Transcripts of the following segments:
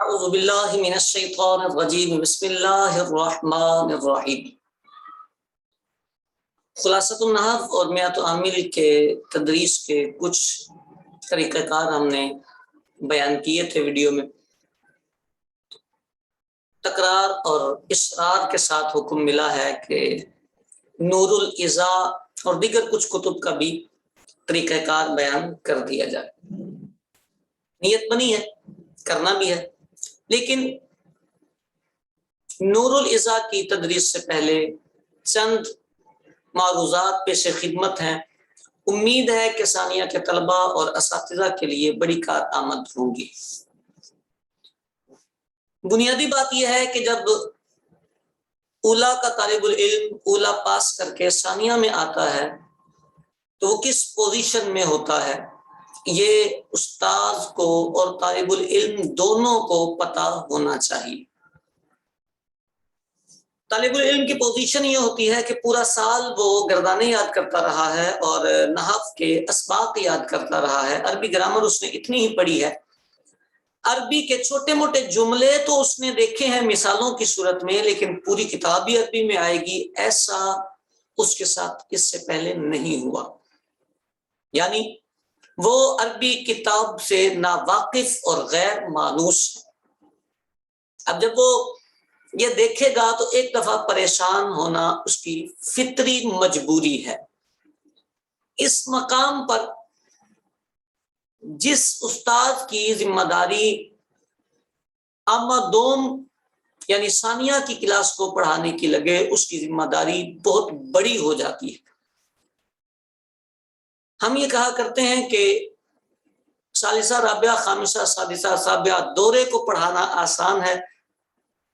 اعوذ باللہ من الشیطان الرجیم بسم اللہ الرحمن الرحیم۔ خلاصۃ النحو اور میات عامل کے تدریس کے کچھ طریقہ کار ہم نے بیان کیے تھے ویڈیو میں۔ تکرار اور اصرار کے ساتھ حکم ملا ہے کہ نور الازا اور دیگر کچھ کتب کا بھی طریقہ کار بیان کر دیا جائے۔ نیت بنی ہے، کرنا بھی ہے، لیکن نور الازا کی تدریس سے پہلے چند معروضات پیش خدمت ہیں۔ امید ہے کہ ثانیہ کے طلبہ اور اساتذہ کے لیے بڑی کارآمد ہوں گی۔ بنیادی بات یہ ہے کہ جب اولا کا طالب العلم اولا پاس کر کے ثانیہ میں آتا ہے تو وہ کس پوزیشن میں ہوتا ہے، یہ استاذ کو اور طالب العلم دونوں کو پتہ ہونا چاہیے۔ طالب العلم کی پوزیشن یہ ہوتی ہے کہ پورا سال وہ گردانے یاد کرتا رہا ہے اور نحو کے اسباق یاد کرتا رہا ہے، عربی گرامر اس نے اتنی ہی پڑھی ہے، عربی کے چھوٹے موٹے جملے تو اس نے دیکھے ہیں مثالوں کی صورت میں، لیکن پوری کتاب بھی عربی میں آئے گی ایسا اس کے ساتھ اس سے پہلے نہیں ہوا، یعنی وہ عربی کتاب سے ناواقف اور غیر مانوس۔ اب جب وہ یہ دیکھے گا تو ایک دفعہ پریشان ہونا اس کی فطری مجبوری ہے۔ اس مقام پر جس استاد کی ذمہ داری دوم یعنی ثانیہ کی کلاس کو پڑھانے کی لگے، اس کی ذمہ داری بہت بڑی ہو جاتی ہے۔ ہم یہ کہا کرتے ہیں کہ ثالثہ رابعہ خامسہ سادسہ سابعہ دورے کو پڑھانا آسان ہے،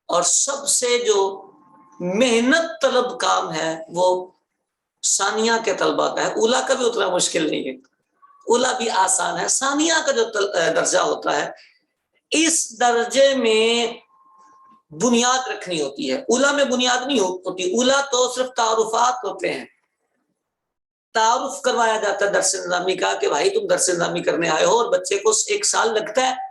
اور سب سے جو محنت طلب کام ہے وہ ثانیہ کے طلبہ کا ہے۔ اولا کا بھی اتنا مشکل نہیں ہے، اولا بھی آسان ہے۔ ثانیہ کا جو درجہ ہوتا ہے اس درجے میں بنیاد رکھنی ہوتی ہے، اولا میں بنیاد نہیں ہوتی۔ اولا تو صرف تعارفات ہوتے ہیں، تعارف کروایا جاتا ہے درس نظامی کا کہ بھائی تم درس نظامی کرنے آئے ہو، اور بچے کو 1 سال لگتا ہے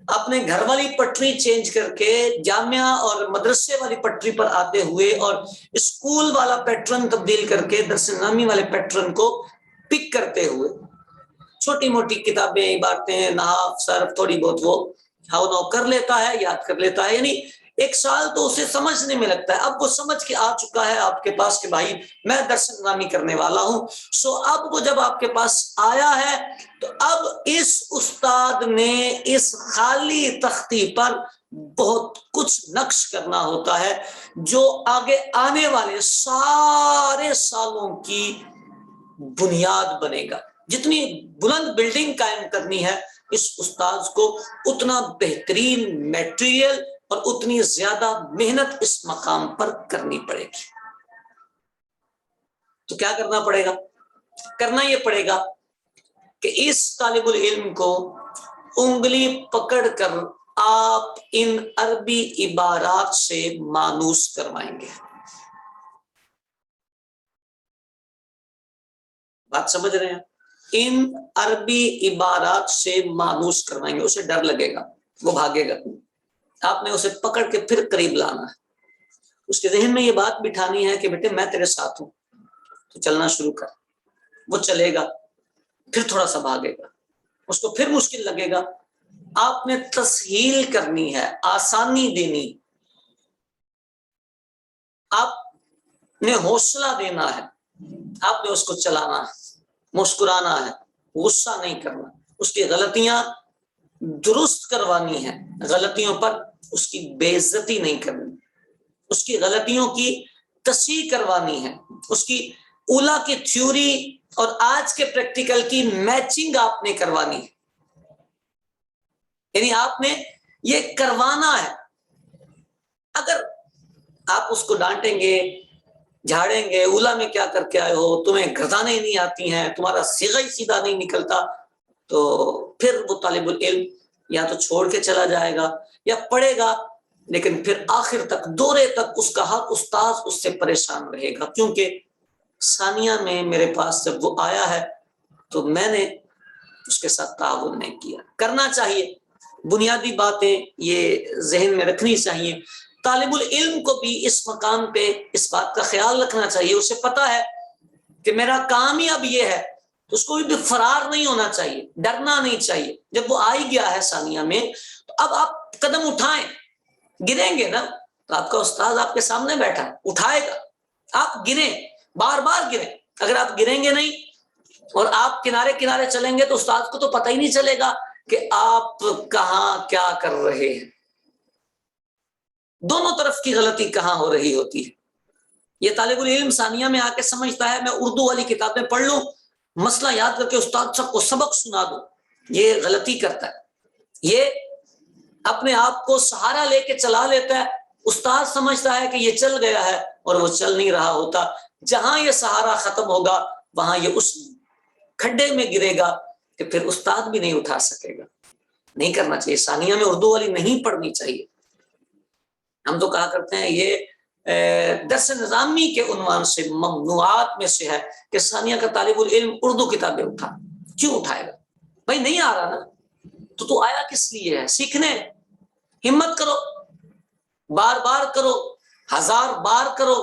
اپنے گھر والی پٹری چینج کر کے جامعہ اور مدرسے والی پٹری پر آتے ہوئے اور اسکول والا پیٹرن تبدیل کر کے درس نظامی والے پیٹرن کو پک کرتے ہوئے چھوٹی موٹی کتابیں، عبارتیں، نحو، صرف تھوڑی بہت وہ ہاؤ نو کر لیتا ہے، یاد کر لیتا ہے، یعنی 1 سال تو اسے سمجھنے میں لگتا ہے۔ اب وہ سمجھ کے آ چکا ہے آپ کے پاس کہ بھائی میں درس نظامی کرنے والا ہوں، اب وہ جب آپ کے پاس آیا ہے تو اب اس استاد نے اس خالی تختی پر بہت کچھ نقش کرنا ہوتا ہے جو آگے آنے والے سارے سالوں کی بنیاد بنے گا۔ جتنی بلند بلڈنگ قائم کرنی ہے اس استاذ کو اتنا بہترین میٹیریل اور اتنی زیادہ محنت اس مقام پر کرنی پڑے گی۔ تو کیا کرنا پڑے گا؟ کرنا یہ پڑے گا کہ اس طالب العلم کو انگلی پکڑ کر آپ ان عربی عبارات سے مانوس کروائیں گے۔ بات سمجھ رہے ہیں؟ ان عربی عبارات سے مانوس کروائیں گے، اسے ڈر لگے گا، وہ بھاگے گا، آپ نے اسے پکڑ کے پھر قریب لانا ہے، اس کے ذہن میں یہ بات بٹھانی ہے کہ بیٹے میں تیرے ساتھ ہوں، تو چلنا شروع کر۔ وہ چلے گا، پھر تھوڑا سا بھاگے گا، اس کو پھر مشکل لگے گا، آپ نے تسہیل کرنی ہے، آسانی دینی، آپ نے حوصلہ دینا ہے، آپ نے اس کو چلانا ہے، مسکرانا ہے، غصہ نہیں کرنا، اس کی غلطیاں درست کروانی ہے، غلطیوں پر اس کی بے عزتی نہیں کرنی، اس کی غلطیوں کی تصحیح کروانی ہے، اس کی اولا کی تھیوری اور آج کے پریکٹیکل کی میچنگ آپ نے کروانی ہے، یعنی آپ نے یہ کروانا ہے۔ اگر آپ اس کو ڈانٹیں گے، جھاڑیں گے، اولا میں کیا کر کے آئے ہو، تمہیں گردانیں نہیں آتی ہیں، تمہارا صیغہ ہی سیدھا نہیں نکلتا، تو پھر وہ طالب العلم یا تو چھوڑ کے چلا جائے گا یا پڑھے گا، لیکن پھر آخر تک دورے تک اس کا ہر استاذ اس سے پریشان رہے گا، کیونکہ ثانیہ میں میرے پاس جب وہ آیا ہے تو میں نے اس کے ساتھ تعاون نہیں کیا۔ کرنا چاہیے، بنیادی باتیں یہ ذہن میں رکھنی چاہیے. طالب العلم کو بھی اس مقام پہ اس بات کا خیال رکھنا چاہیے. اسے پتا ہے کہ میرا کام ہی اب یہ ہے، تو اس کو بھی فرار نہیں ہونا چاہیے، ڈرنا نہیں چاہیے. جب وہ آ ہی گیا ہے ثانیہ میں، تو اب آپ قدم اٹھائیں. گریں گے نا تو آپ کا استاد آپ کے سامنے بیٹھا اٹھائے گا. آپ گریں، بار بار گریں. اگر آپ گریں گے نہیں اور آپ کنارے کنارے چلیں گے تو استاد کو تو پتہ ہی نہیں چلے گا کہ آپ کہاں کیا کر رہے ہیں. دونوں طرف کی غلطی کہاں ہو رہی ہوتی ہے. یہ طالب العلم ثانیہ میں آ کے سمجھتا ہے میں اردو والی کتابیں پڑھ لوں، مسئلہ یاد کر کے استاد سب کو سبق سنا دوں. یہ غلطی کرتا ہے. یہ اپنے آپ کو سہارا لے کے چلا لیتا ہے. استاد سمجھتا ہے کہ یہ چل گیا ہے اور وہ چل نہیں رہا ہوتا. جہاں یہ سہارا ختم ہوگا وہاں یہ اس کھڈے میں گرے گا کہ پھر استاد بھی نہیں اٹھا سکے گا. نہیں کرنا چاہیے. ثانیہ میں اردو والی نہیں پڑھنی چاہیے. ہم تو کہا کرتے ہیں یہ درس نظامی کے عنوان سے ممنوعات میں سے ہے کہ ثانیہ کا طالب العلم اردو کتابیں اٹھا. کیوں اٹھائے گا بھائی؟ نہیں آ رہا نا تو آیا کس لیے ہے؟ سیکھنے. ہمت کرو، بار بار کرو، 1000 بار کرو.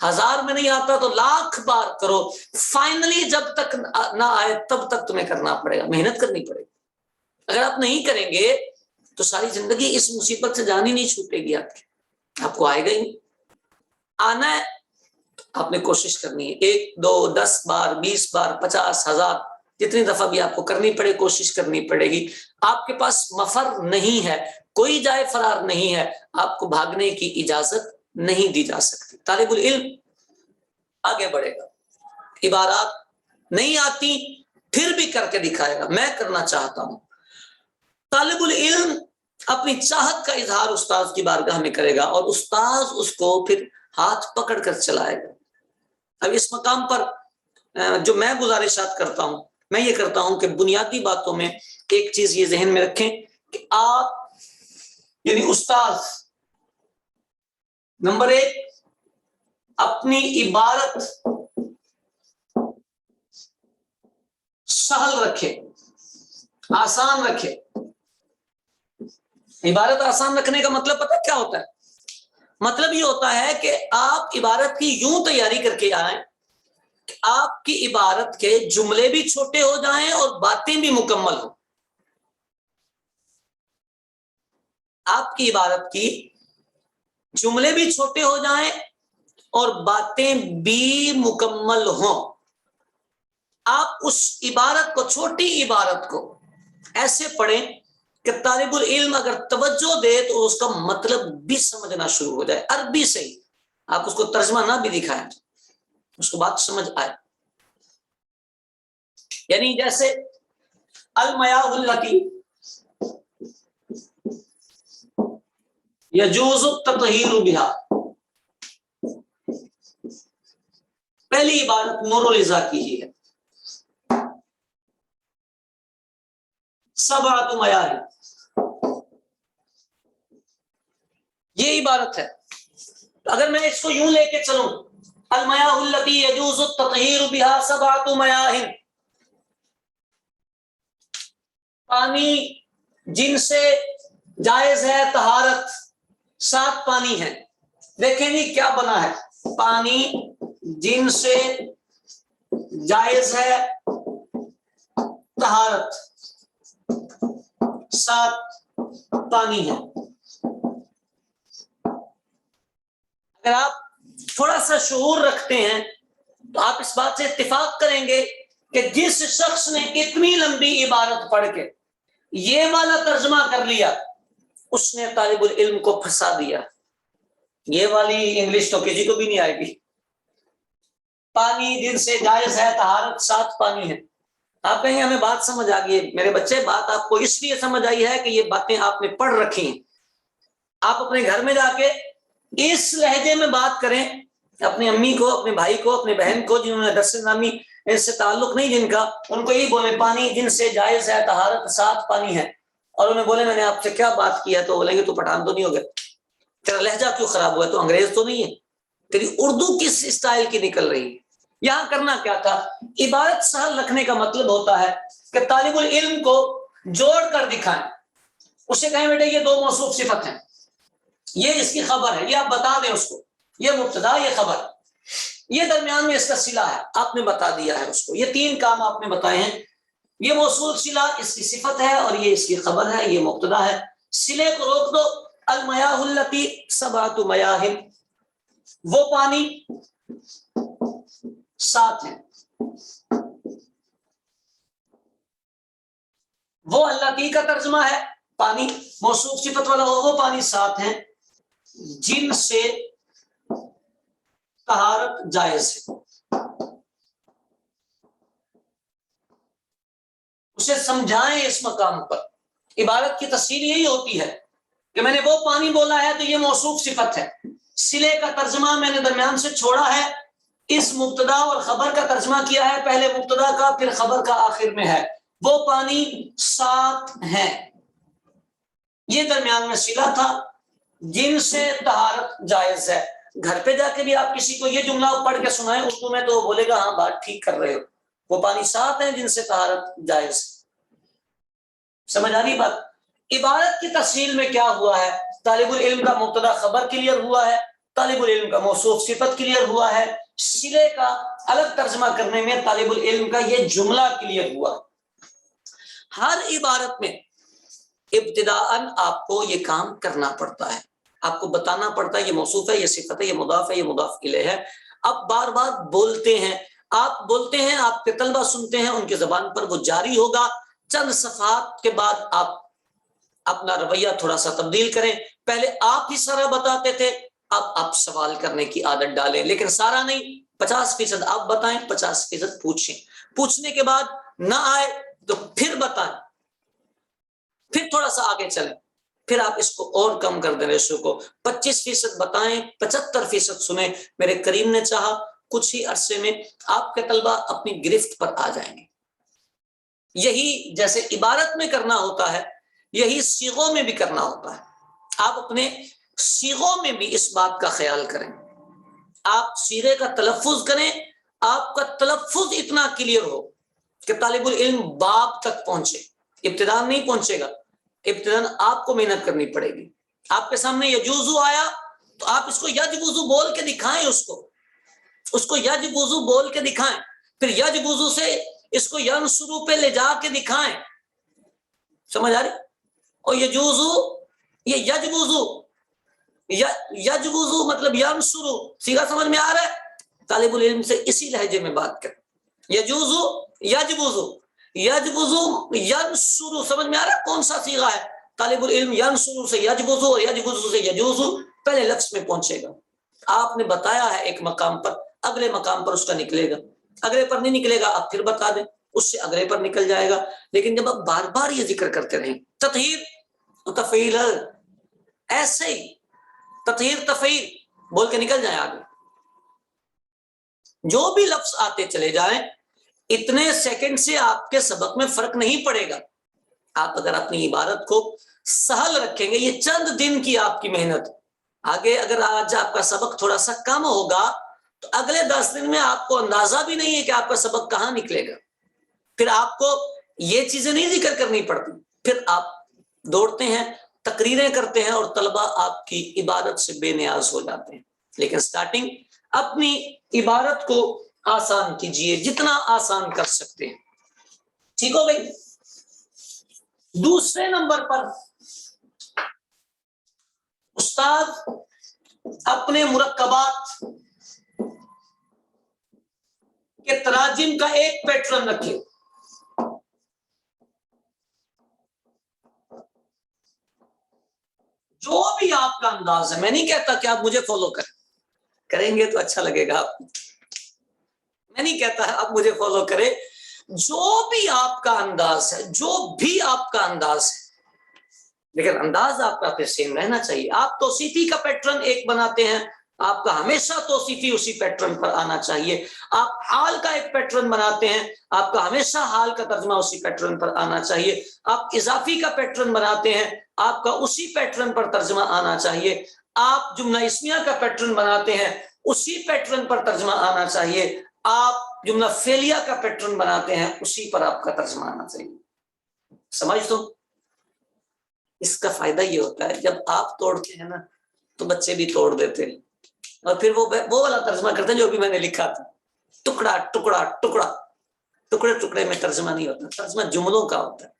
1000 میں نہیں آتا تو 1,00,000 بار کرو. فائنلی جب تک نہ آئے تب تک تمہیں کرنا پڑے گا، محنت کرنی پڑے گی. اگر آپ نہیں کریں گے تو ساری زندگی اس مصیبت سے جان ہی نہیں چھوٹے گی آپ کی. آپ کو آئے گا ہی نہیں. آنا ہے آپ نے کوشش کرنی ہے. 1 2 10 بار 20 بار 50 1000 جتنی دفعہ بھی آپ کو کرنی پڑے کوشش کرنی پڑے گی. آپ کے پاس مفر نہیں ہے، کوئی جائے فرار نہیں ہے. آپ کو بھاگنے کی اجازت نہیں دی جا سکتی. طالب العلم آگے بڑھے گا. عبارات نہیں آتی پھر بھی کر کے دکھائے گا، میں کرنا چاہتا ہوں. طالب العلم اپنی چاہت کا اظہار استاد کی بارگاہ میں کرے گا اور استاد اس کو پھر ہاتھ پکڑ کر چلائے گا. اب اس مقام پر جو میں گزارشات کرتا ہوں، میں یہ کرتا ہوں کہ بنیادی باتوں میں ایک چیز یہ ذہن میں رکھیں کہ آپ یعنی استاد نمبر 1 اپنی عبارت سہل رکھے، آسان رکھے. عبارت آسان رکھنے کا مطلب پتہ کیا ہوتا ہے؟ مطلب یہ ہوتا ہے کہ آپ عبارت کی یوں تیاری کر کے آئیں کہ آپ کی عبارت کے جملے بھی چھوٹے ہو جائیں اور باتیں بھی مکمل ہوں. آپ کی عبارت کی جملے بھی چھوٹے ہو جائیں اور باتیں بھی مکمل ہوں. آپ اس عبارت کو، چھوٹی عبارت کو ایسے پڑھیں کہ طالب العلم اگر توجہ دے تو اس کا مطلب بھی سمجھنا شروع ہو جائے. عربی سے ہی آپ اس کو ترجمہ نہ بھی دکھائیں، اس کو بات سمجھ آئے. یعنی جیسے المیاء التی یجوز التطہیر بها، پہلی عبارت نور الزا کی ہی ہے. سبعۃ میاہ، یہ عبارت ہے. اگر میں اس کو یوں لے کے چلوں، المیاہ التی یجوز التطہیر بها سبعۃ میاہ، پانی جن سے جائز ہے طہارت 7 پانی ہیں. دیکھیں جی کیا بنا ہے، پانی جن سے جائز ہے طہارت 7 پانی ہیں. اگر آپ تھوڑا سا شعور رکھتے ہیں تو آپ اس بات سے اتفاق کریں گے کہ جس شخص نے اتنی لمبی عبارت پڑھ کے یہ والا ترجمہ کر لیا اس نے طالب العلم کو پھنسا دیا. یہ والی انگلش تو کسی کو بھی نہیں آئے گی. پانی جن سے جائز ہے طہارت 7 پانی ہیں. آپ کہیں ہمیں بات سمجھ آ گئی. میرے بچے بات آپ کو اس لیے سمجھ آئی ہے کہ یہ باتیں آپ نے پڑھ رکھی ہیں. آپ اپنے گھر میں جا کے اس لہجے میں بات کریں اپنی امی کو، اپنے بھائی کو، اپنے بہن کو جنہوں نے درس نامی اس سے تعلق نہیں جن کا، ان کو یہی بولے پانی جن سے جائز ہے طہارت 7 پانی ہے. اور انہیں بولے میں نے آپ سے کیا بات کیا، تو بولیں گے تو پٹھان تو نہیں ہو گیا، تیرا لہجہ کیوں خراب ہوا ہے، تو انگریز تو نہیں ہے، تیری اردو کس اسٹائل کی نکل رہی ہے. یہاں کرنا کیا تھا، عبارت سہل رکھنے کا مطلب ہوتا ہے کہ طالب العلم کو جوڑ کر دکھائیں. اسے کہیں بیٹے یہ دو موصوف صفت ہیں، یہ اس کی خبر ہے، یہ آپ بتا دیں اس کو، یہ مبتدا یہ خبر، یہ درمیان میں اس کا صلہ ہے، آپ نے بتا دیا ہے اس کو، یہ تین کام آپ نے بتائے ہیں، یہ موصول صلہ اس کی صفت ہے اور یہ اس کی خبر ہے، یہ مبتدا ہے، صلے کو روک دو، المیاہ التی سبعۃ میاہ، وہ پانی 7 ہیں، وہ التی کا ترجمہ ہے پانی، موصوف صفت والا وہ پانی 7 ہیں جن سے طہارت جائز ہے۔ اسے سمجھائیں اس مقام پر، عبارت کی تفسیر یہی ہوتی ہے کہ میں نے وہ پانی بولا ہے تو یہ موصوف صفت ہے، صلے کا ترجمہ میں نے درمیان سے چھوڑا ہے، اس مبتدا اور خبر کا ترجمہ کیا ہے، پہلے مبتدا کا پھر خبر کا آخر میں ہے، وہ پانی 7 ہیں، یہ درمیان میں صلہ تھا جن سے طہارت جائز ہے۔ گھر پہ جا کے بھی آپ کسی کو یہ جملہ پڑھ کے سنائیں اردو میں تو وہ بولے گا ہاں بات ٹھیک کر رہے ہو، وہ پانی 7 ہیں جن سے طہارت جائز ہے۔ سمجھ آ رہی بات؟ عبارت کی تفصیل میں کیا ہوا ہے، طالب العلم کا مبتدا خبر کلیئر ہوا ہے، طالب العلم کا موصوف صفت کلیئر ہوا ہے، صلے کا الگ ترجمہ کرنے میں طالب العلم کا یہ جملہ کلیئر ہوا۔ ہر عبارت میں ابتداءً آپ کو یہ کام کرنا پڑتا ہے، آپ کو بتانا پڑتا ہے یہ موصوف ہے، یہ صفت ہے، یہ مضاف ہے، یہ مضاف الیہ ہے۔ اب بار بار بولتے ہیں، آپ بولتے ہیں، آپ کے طلبہ سنتے ہیں، ان کی زبان پر وہ جاری ہوگا، چند صفحات کے بعد آپ اپنا رویہ تھوڑا سا تبدیل کریں، پہلے آپ ہی سارا بتاتے تھے، اب آپ سوال کرنے کی عادت ڈالیں، لیکن سارا نہیں، 50% آپ بتائیں، 50% پوچھیں، پوچھنے کے بعد نہ آئے تو پھر بتائیں، پھر تھوڑا سا آگے چلیں، پھر آپ اس کو اور کم کر دیں ریشو کو، 25% بتائیں، 75% سنیں۔ میرے کریم نے چاہا کچھ ہی عرصے میں آپ کے طلبہ اپنی گرفت پر آ جائیں گے۔ یہی جیسے عبارت میں کرنا ہوتا ہے، یہی صیغوں میں بھی کرنا ہوتا ہے۔ آپ اپنے صیغوں میں بھی اس بات کا خیال کریں، آپ صیغے کا تلفظ کریں، آپ کا تلفظ اتنا کلیئر ہو کہ طالب العلم باب تک پہنچے، ابتداء نہیں پہنچے گا، ابتداء آپ کو محنت کرنی پڑے گی۔ آپ کے سامنے یجوزو آیا تو آپ اس کو یجوزو بول کے دکھائیں، اس کو یجوزو بول کے دکھائیں، پھر یجوزو سے اس کو ینصرو پہ لے جا کے دکھائیں، سمجھ آ رہی؟ اور یجوزو، یہ یجوزو مطلب ینصرو، سیدھا سمجھ میں آ رہا ہے؟ طالب العلم سے اسی لہجے میں بات کریں، یجوزو یجوزو، یجوزو ینصرو، سمجھ میں آ رہا ہے کون سا صیغہ ہے؟ طالب العلم ینصرو سے یجوزو اور یجوزو سے یجوزو پہلے لفظ میں پہنچے گا۔ آپ نے بتایا ہے ایک مقام پر، اگلے مقام پر اس کا نکلے گا، اگلے پر نہیں نکلے گا آپ پھر بتا دیں، اس سے اگلے پر نکل جائے گا۔ لیکن جب آپ بار بار یہ ذکر کرتے رہیں، تطہیر و تفعیل، ایسے ہی تطہیر تفعیل بول کے نکل جائیں آگے، جو بھی لفظ آتے چلے جائیں، اتنے سیکنڈ سے آپ کے سبق میں فرق نہیں پڑے گا۔ آپ اگر اپنی عبارت کو سہل رکھیں گے، یہ چند دن کی آپ کی محنت، آگے اگر آج آپ کا سبق تھوڑا سا کم ہوگا تو اگلے 10 دن میں آپ کو اندازہ بھی نہیں ہے کہ آپ کا سبق کہاں نکلے گا، پھر آپ کو یہ چیزیں نہیں ذکر کرنی پڑتی، پھر آپ دوڑتے ہیں، تقریریں کرتے ہیں اور طلبہ آپ کی عبادت سے بے نیاز ہو جاتے ہیں۔ لیکن سٹارٹنگ اپنی عبارت کو آسان کیجئے، جتنا آسان کر سکتے ہیں، ٹھیک ہو گئی؟ دوسرے نمبر پر استاد اپنے مرکبات کے تراجم کا ایک پیٹرن رکھے، جو بھی آپ کا انداز ہے، میں نہیں کہتا کہ آپ مجھے فالو کریں گے تو اچھا لگے گا، میں نہیں کہتا آپ مجھے فالو کریں، جو بھی آپ کا انداز ہے، جو بھی آپ کا انداز ہے، لیکن انداز آپ کا پھر سیم رہنا چاہیے۔ آپ توصیفی کا پیٹرن ایک بناتے ہیں، آپ کا ہمیشہ توصیفی اسی پیٹرن پر آنا چاہیے۔ آپ حال کا ایک پیٹرن بناتے ہیں، آپ کا ہمیشہ حال کا ترجمہ اسی پیٹرن پر آنا چاہیے۔ آپ اضافی کا پیٹرن بناتے ہیں، آپ کا اسی پیٹرن پر ترجمہ آنا چاہیے۔ آپ جملہ اسمیہ کا پیٹرن بناتے ہیں، اسی پیٹرن پر ترجمہ آنا چاہیے۔ آپ جملہ فعلیہ کا پیٹرن بناتے ہیں، اسی پر آپ کا ترجمہ آنا چاہیے۔ سمجھ تو؟ اس کا فائدہ یہ ہوتا ہے جب آپ توڑتے ہیں نا تو بچے بھی توڑ دیتے ہیں، اور پھر وہ والا ترجمہ کرتے ہیں جو بھی میں نے لکھا تھا، ٹکڑا ٹکڑا ٹکڑا، ٹکڑے ٹکڑے میں ترجمہ نہیں ہوتا، ترجمہ جملوں کا ہوتا ہے،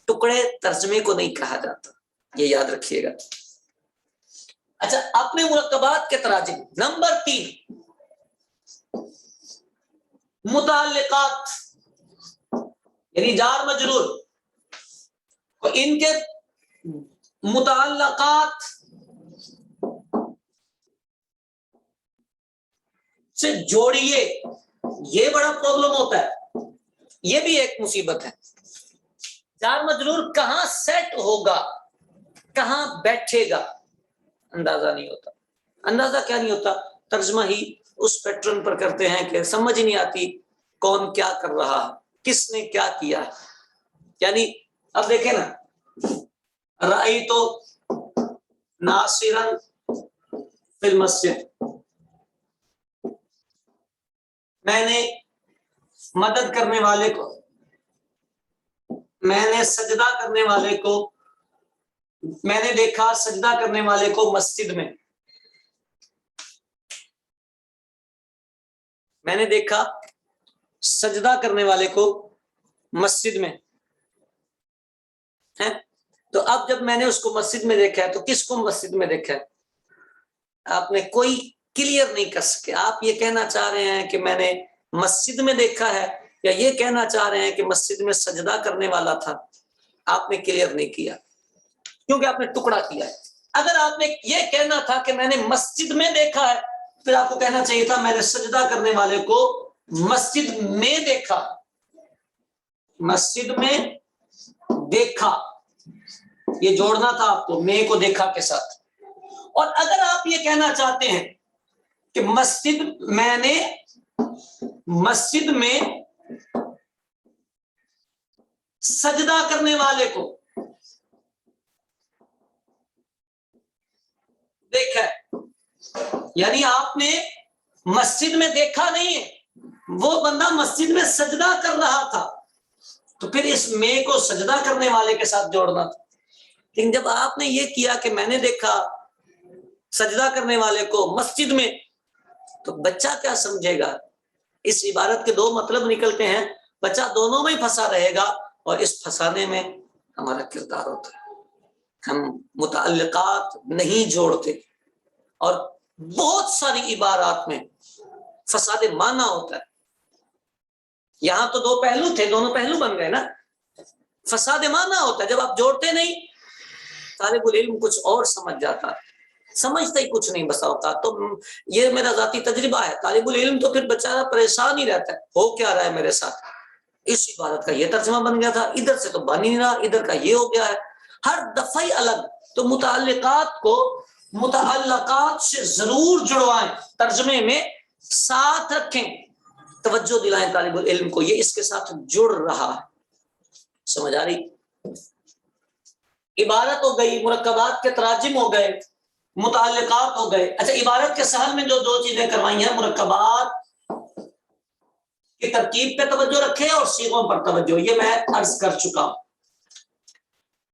ٹکڑے ترجمے کو نہیں کہا جاتا، یہ یاد رکھیے گا۔ اچھا، اپنے مرکبات کے تراجم۔ نمبر 3 متعلقات، یعنی جار مجرور، اور ان کے متعلقات سے جوڑیے، یہ بڑا پرابلم ہوتا ہے، یہ بھی ایک مصیبت ہے۔ جار مجرور کہاں سیٹ ہوگا، کہاں بیٹھے گا، اندازہ نہیں ہوتا۔ اندازہ کیا نہیں ہوتا؟ ترجمہ ہی اس پیٹرن پر کرتے ہیں کہ سمجھ نہیں آتی کون کیا کر رہا ہے، کس نے کیا کیا ہے۔ یعنی اب دیکھیں نا، رأیت ناصرا فی المسجد، میں نے مدد کرنے والے کو، میں نے سجدہ کرنے والے کو، میں نے دیکھا سجدہ کرنے والے کو مسجد میں، میں نے دیکھا سجدہ کرنے والے کو مسجد میں ہے۔ تو اب جب میں نے اس کو مسجد میں دیکھا ہے تو کس کو مسجد میں دیکھا ہے؟ آپ نے کوئی کلیئر نہیں کر سکے۔ آپ یہ کہنا چاہ رہے ہیں کہ میں نے مسجد میں دیکھا ہے، یا یہ کہنا چاہ رہے ہیں کہ مسجد میں سجدہ کرنے والا تھا؟ آپ نے کلیئر نہیں کیا کیونکہ آپ نے ٹکڑا کیا ہے۔ اگر آپ نے یہ کہنا تھا کہ میں نے مسجد میں دیکھا ہے، پھر آپ کو کہنا چاہیے تھا میں نے سجدہ کرنے والے کو مسجد میں دیکھا، مسجد میں دیکھا، یہ جوڑنا تھا آپ کو میں کو دیکھا کے ساتھ۔ اور اگر آپ یہ کہنا چاہتے ہیں کہ میں نے مسجد میں سجدہ کرنے والے کو دیکھا ہے، یعنی آپ نے مسجد میں دیکھا نہیں ہے، وہ بندہ مسجد میں سجدہ کر رہا تھا، تو پھر اس میں کو سجدہ کرنے والے کے ساتھ جوڑنا تھا۔ لیکن جب آپ نے یہ کیا کہ میں نے دیکھا سجدہ کرنے والے کو مسجد میں، تو بچہ کیا سمجھے گا؟ اس عبارت کے دو مطلب نکلتے ہیں، بچہ دونوں میں پھنسا رہے گا، اور اس پھنسانے میں ہمارا کردار ہوتا ہے۔ ہم متعلقات نہیں جوڑتے، اور بہت ساری عبارات میں فساد معنی ہوتا ہے۔ یہاں تو دو پہلو تھے، دونوں پہلو بن گئے نا۔ فساد معنی ہوتا ہے جب آپ جوڑتے نہیں، طالب العلم کچھ اور سمجھ جاتا ہے، سمجھتا ہی کچھ نہیں بسا ہوتا۔ تو یہ میرا ذاتی تجربہ ہے، طالب العلم تو پھر بیچارہ پریشان ہی رہتا ہے، ہو کیا رہا ہے میرے ساتھ، اس عبارت کا یہ ترجمہ بن گیا تھا، ادھر سے تو بن ہی نہیں رہا، ادھر کا یہ ہو گیا ہے، ہر دفعہ ہی الگ۔ تو متعلقات کو متعلقات سے ضرور جڑوائیں، ترجمے میں ساتھ رکھیں، توجہ دلائیں طالب العلم کو، یہ اس کے ساتھ جڑ رہا ہے۔ سمجھ آ رہی؟ عبارت ہو گئی، مرکبات کے تراجم ہو گئے، متعلقات ہو گئے۔ اچھا، عبارت کے سہل میں جو دو چیزیں کروائی ہیں، مرکبات کی ترکیب پہ توجہ رکھیں اور صیغوں پر توجہ، یہ میں عرض کر چکا ہوں۔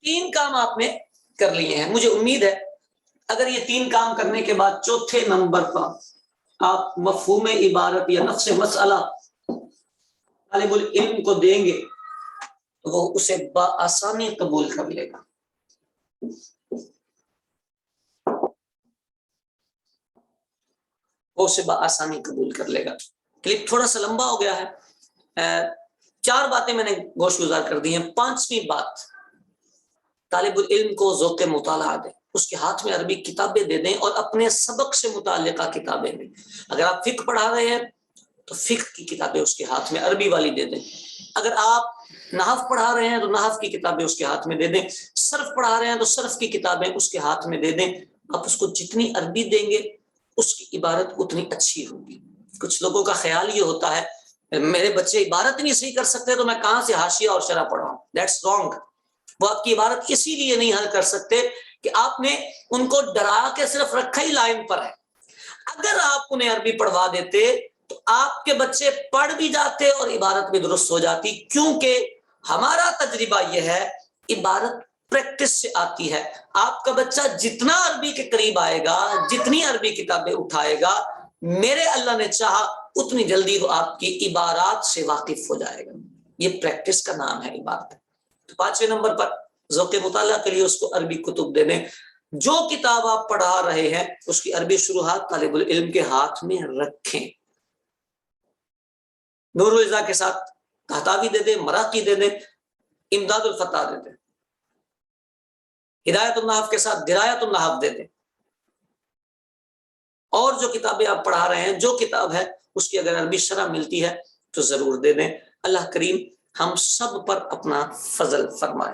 3 کام آپ نے کر لیے ہیں، مجھے امید ہے اگر یہ 3 کام کرنے کے بعد چوتھے نمبر پر آپ مفہوم عبارت یا نفس مسئلہ طالب العلم کو دیں گے تو وہ اسے بآسانی قبول کر لے گا۔ وہ اسے بآسانی قبول کر لے گا۔ کلپ تھوڑا سا لمبا ہو گیا ہے، 4 باتیں میں نے گوش گزار کر دی ہیں۔ 5ویں بات، طالب العلم کو ذوق مطالعہ دیں، اس کے ہاتھ میں عربی کتابیں دے دیں اور اپنے سبق سے متعلقہ کتابیں دیں۔ اگر آپ فقہ پڑھا رہے ہیں تو فقہ کی کتابیں اس کے ہاتھ میں عربی والی دے دیں۔ اگر آپ نحو پڑھا رہے ہیں تو نحو کی کتابیں اس کے ہاتھ میں دے دیں۔ صرف پڑھا رہے ہیں تو صرف کی کتابیں اس کے ہاتھ میں دے دیں۔ آپ اس کو جتنی عربی دیں گے اس کی عبارت اتنی اچھی ہوگی۔ کچھ لوگوں کا خیال یہ ہوتا ہے میرے بچے عبارت نہیں صحیح کر سکتے تو میں کہاں سے حاشیہ اور شرح پڑھاؤں۔ That's wrong. وہ آپ کی عبارت اسی لیے نہیں حل کر سکتے کہ آپ نے ان کو ڈرا کے صرف رکھا ہی لائن پر ہے۔ اگر آپ انہیں عربی پڑھوا دیتے تو آپ کے بچے پڑھ بھی جاتے اور عبارت بھی درست ہو جاتی، کیونکہ ہمارا تجربہ یہ ہے عبارت پریکٹس سے آتی ہے. آپ کا بچہ جتنا عربی کے قریب آئے گا، جتنی عربی کتابیں اٹھائے گا، میرے اللہ نے چاہا اتنی جلدی وہ آپ کی عبارات سے واقف ہو جائے گا. یہ پریکٹس کا نام ہے عبارت. تو 5ویں نمبر پر ذوق مطالعہ کے لیے اس کو عربی کتب دے دیں. جو کتاب آپ پڑھا رہے ہیں اس کی عربی شروحات طالب العلم کے ہاتھ میں رکھیں. نور العزا کے ساتھ تحتاوی دے دیں، مراقی دے دیں، امداد الفتح دے دیں، ہدایت النحو کے ساتھ درایت النحو دے دیں. اور جو کتابیں آپ پڑھا رہے ہیں، جو کتاب ہے اس کی اگر عربی شرح ملتی ہے تو ضرور دے دیں. اللہ کریم ہم سب پر اپنا فضل فرمائے.